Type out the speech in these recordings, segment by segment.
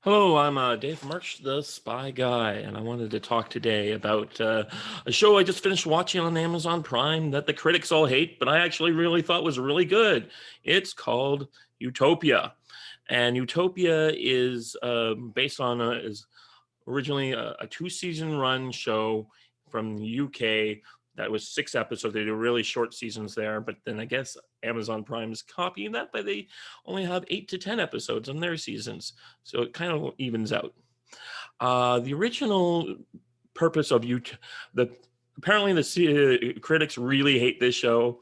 Hello, I'm Dave March, the Spy Guy, and I wanted to talk today about a show I just finished watching on Amazon Prime that the critics all hate, but I actually really thought was really good. It's called Utopia, and Utopia is based on is originally a two-season run show from the UK that was 6 episodes. They do really short seasons there, but then I guess Amazon Prime is copying that, but they only have 8 to 10 episodes on their seasons, so it kind of evens out. The original purpose of the apparently the critics really hate this show.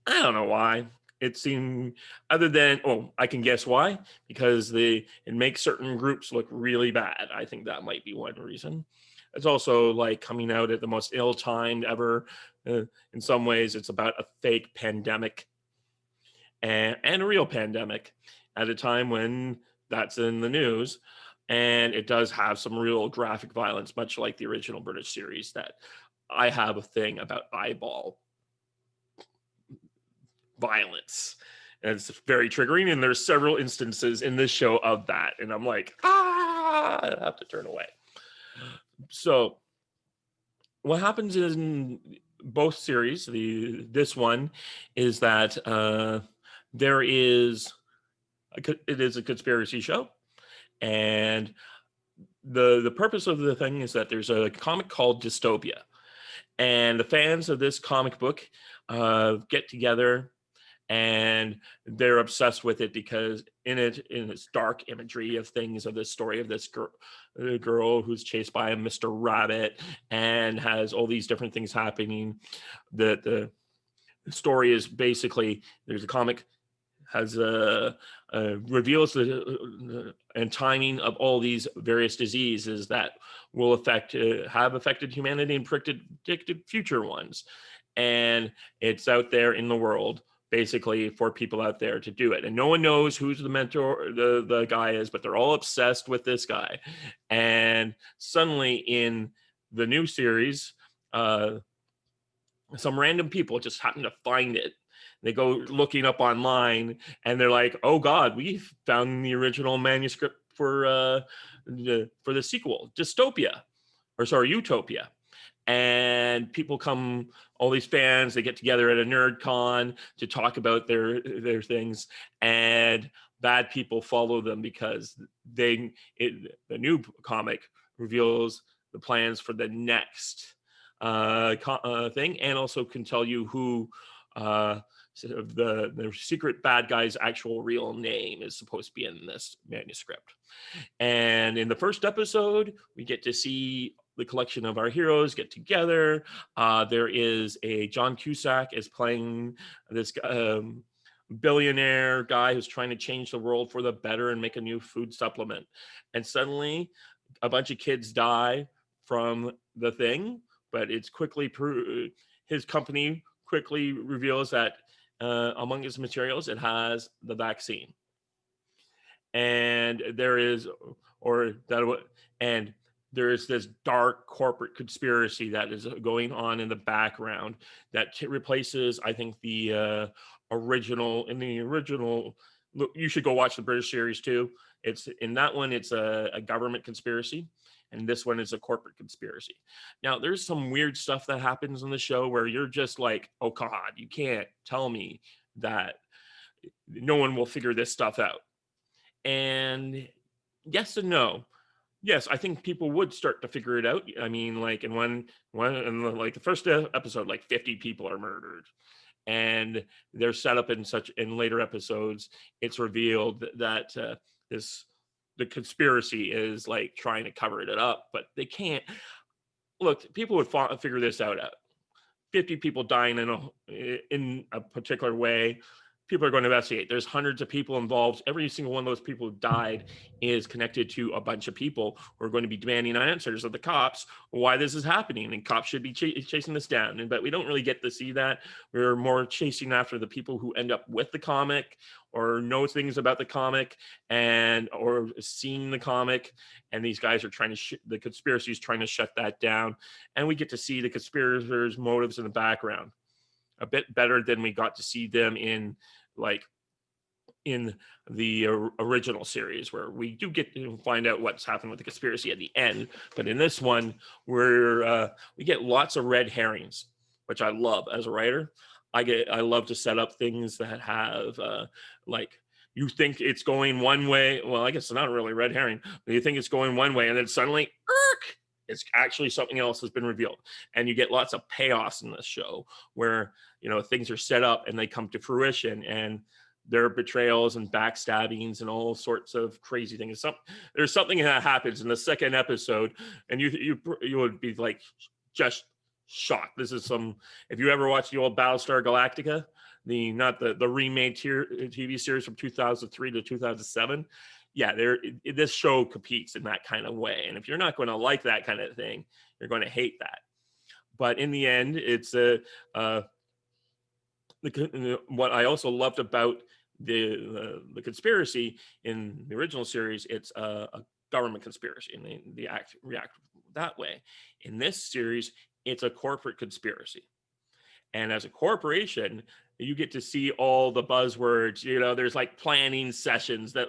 I don't know why. It seemed other than I can guess why, because it makes certain groups look really bad. I think that might be one reason. It's also like coming out at the most ill-timed ever. In some ways, it's about a fake pandemic and a real pandemic at a time when that's in the news. And it does have some real graphic violence, much like the original British series. That I have a thing about eyeball violence. And it's very triggering. And there's several instances in this show of that. And I'm like, I have to turn away. So what happens in both series, this one, is that there is it is a conspiracy show, and the purpose of the thing is that there's a comic called Dystopia, and the fans of this comic book get together and they're obsessed with it because in its dark imagery of things of this story of this girl who's chased by a Mr. Rabbit and has all these different things happening. The story is basically there's a comic has reveals the and timing of all these various diseases that will have affected humanity and predicted future ones, and it's out there in the world basically for people out there to do it, and no one knows who's the mentor the guy is, but they're all obsessed with this guy. And suddenly in the new series, some random people just happen to find it. They go looking up online and they're like, oh god, we found the original manuscript for the sequel Dystopia, or sorry, Utopia. And people come, all these fans, they get together at a nerd con to talk about their things, and bad people follow them because the new comic reveals the plans for the next thing, and also can tell you who sort of the secret bad guy's actual real name is supposed to be in this manuscript. And in the first episode, we get to see the collection of our heroes get together. There is a John Cusack is playing this billionaire guy who's trying to change the world for the better and make a new food supplement. And suddenly, a bunch of kids die from the thing, but it's quickly his company quickly reveals that among its materials, it has the vaccine. And there is this dark corporate conspiracy that is going on in the background that replaces, I think, the original. In the original, look, you should go watch the British series too. It's in that one, it's a government conspiracy, and this one is a corporate conspiracy. Now, there's some weird stuff that happens in the show where you're just like, oh god, you can't tell me that no one will figure this stuff out. And yes and no. Yes, I think people would start to figure it out. I mean, like like the first episode, like 50 people are murdered, and they're set up in later episodes. It's revealed that the conspiracy is like trying to cover it up, but they can't. Look, people would figure this out. 50 people dying in a particular way, people are going to investigate. There's hundreds of people involved. Every single one of those people who died is connected to a bunch of people who are going to be demanding answers of the cops why this is happening, and cops should be chasing this down. But we don't really get to see that. We're more chasing after the people who end up with the comic or know things about the comic or seeing the comic, and these guys are trying to the conspiracy is trying to shut that down, and we get to see the conspirators' motives in the background a bit better than we got to see them in in the original series, where we do get to find out what's happened with the conspiracy at the end. But in this one, we get lots of red herrings, which I love as a writer. I love to set up things that have like, you think it's going one way. Well, I guess it's not really red herring. But you think it's going one way, and then suddenly, it's actually something else has been revealed. And you get lots of payoffs in this show where, things are set up and they come to fruition, and there are betrayals and backstabbings and all sorts of crazy things. There's something that happens in the second episode, and you would be like just shocked. This is if you ever watched the old Battlestar Galactica, not the remade TV series from 2003 to 2007. Yeah, this show competes in that kind of way. And if you're not going to like that kind of thing, you're going to hate that. But in the end, it's what I also loved about the conspiracy in the original series. It's a government conspiracy, and they react that way. In this series, it's a corporate conspiracy. And as a corporation, you get to see all the buzzwords. There's like planning sessions that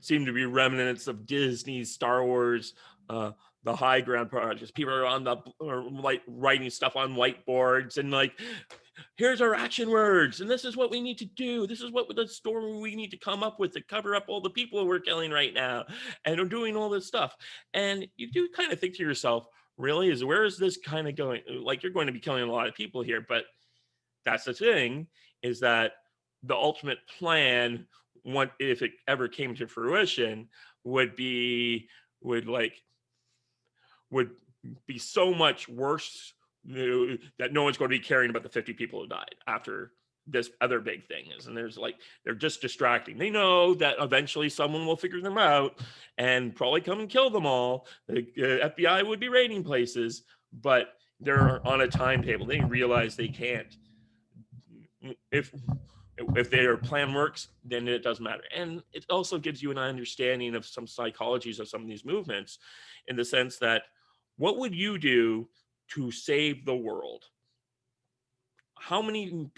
seem to be remnants of Disney's Star Wars, the high ground projects. People are writing stuff on whiteboards and like, here's our action words, and this is what we need to do. This is what the story we need to come up with to cover up all the people we're killing right now, and are doing all this stuff. And you do kind of think to yourself, really, where is this kind of going? Like, you're going to be killing a lot of people here, but that's the thing, is that the ultimate plan, if it ever came to fruition, would be so much worse, that no one's going to be caring about the 50 people who died after this other big thing is. And they're just distracting. They know that eventually someone will figure them out and probably come and kill them all. The FBI would be raiding places, but they're on a timetable. They realize they can't. If their plan works, then it doesn't matter. And it also gives you an understanding of some psychologies of some of these movements, in the sense that, what would you do to save the world? How many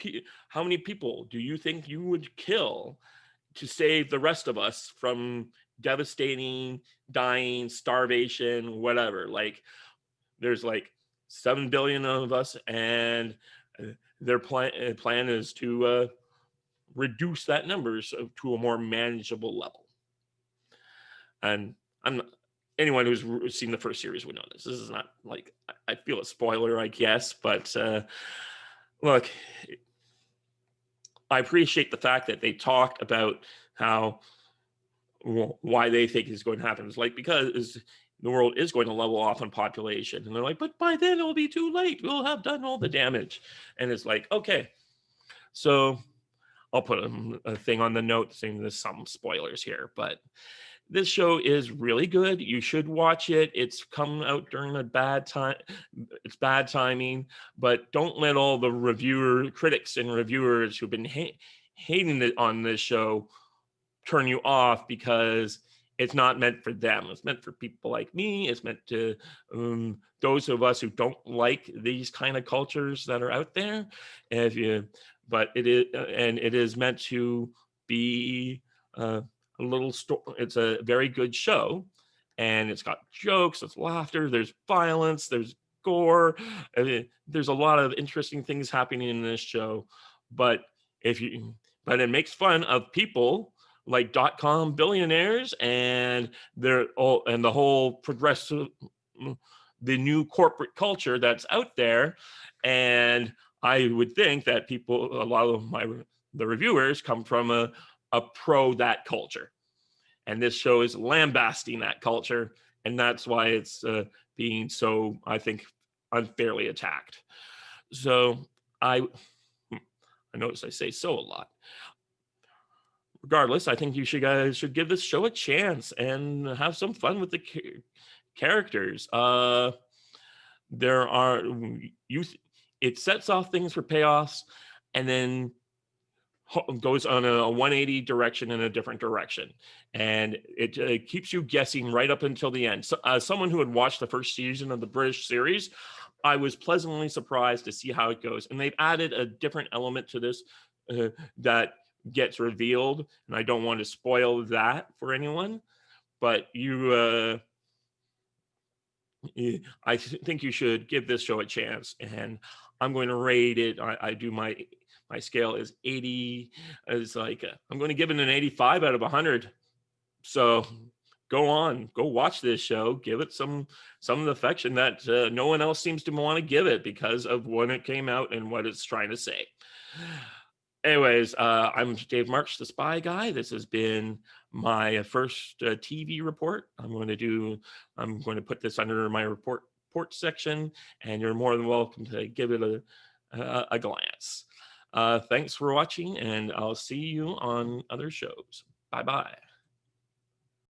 people do you think you would kill to save the rest of us from devastating, dying, starvation, whatever? Like, there's like 7 billion of us, and their plan is to reduce that numbers to a more manageable level. And anyone who's seen the first series would know this. This is not like, I feel a spoiler, I guess, but look, I appreciate the fact that they talk about why they think is going to happen. It's like, because the world is going to level off in population, and they're like, but by then it'll be too late. We'll have done all the damage. And it's like, okay, so I'll put a thing on the note saying there's some spoilers here, but this show is really good. You should watch it. It's come out during a bad time. It's bad timing, but don't let all the critics and reviewers who've been hating it on this show turn you off, because it's not meant for them. It's meant for people like me. It's meant to those of us who don't like these kind of cultures that are out there. But it is meant to be a little story. It's a very good show, and it's got jokes, there's laughter, there's violence, there's gore. There's a lot of interesting things happening in this show, but it makes fun of people like .com billionaires and the whole progressive, the new corporate culture that's out there. And I would think that a lot of the reviewers come from a pro that culture, and this show is lambasting that culture, and that's why it's being so, I think, unfairly attacked. So I notice I say so a lot. Regardless, I think you guys should give this show a chance and have some fun with the characters. It sets off things for payoffs, and then goes on a 180 direction in a different direction, and it keeps you guessing right up until the end. So, someone who had watched the first season of the British series, I was pleasantly surprised to see how it goes, and they've added a different element to this that gets revealed, and I don't want to spoil that for anyone. But I think you should give this show a chance, and I'm going to rate it. I do my scale is 80. It's like I'm going to give it an 85 out of 100. So go watch this show, give it some of the affection that no one else seems to want to give it because of when it came out and what it's trying to say. Anyways, I'm Dave Marks, the Spy Guy. This has been my first TV report. I'm going to put this under my report section, and you're more than welcome to give it a glance. Thanks for watching, and I'll see you on other shows. Bye bye.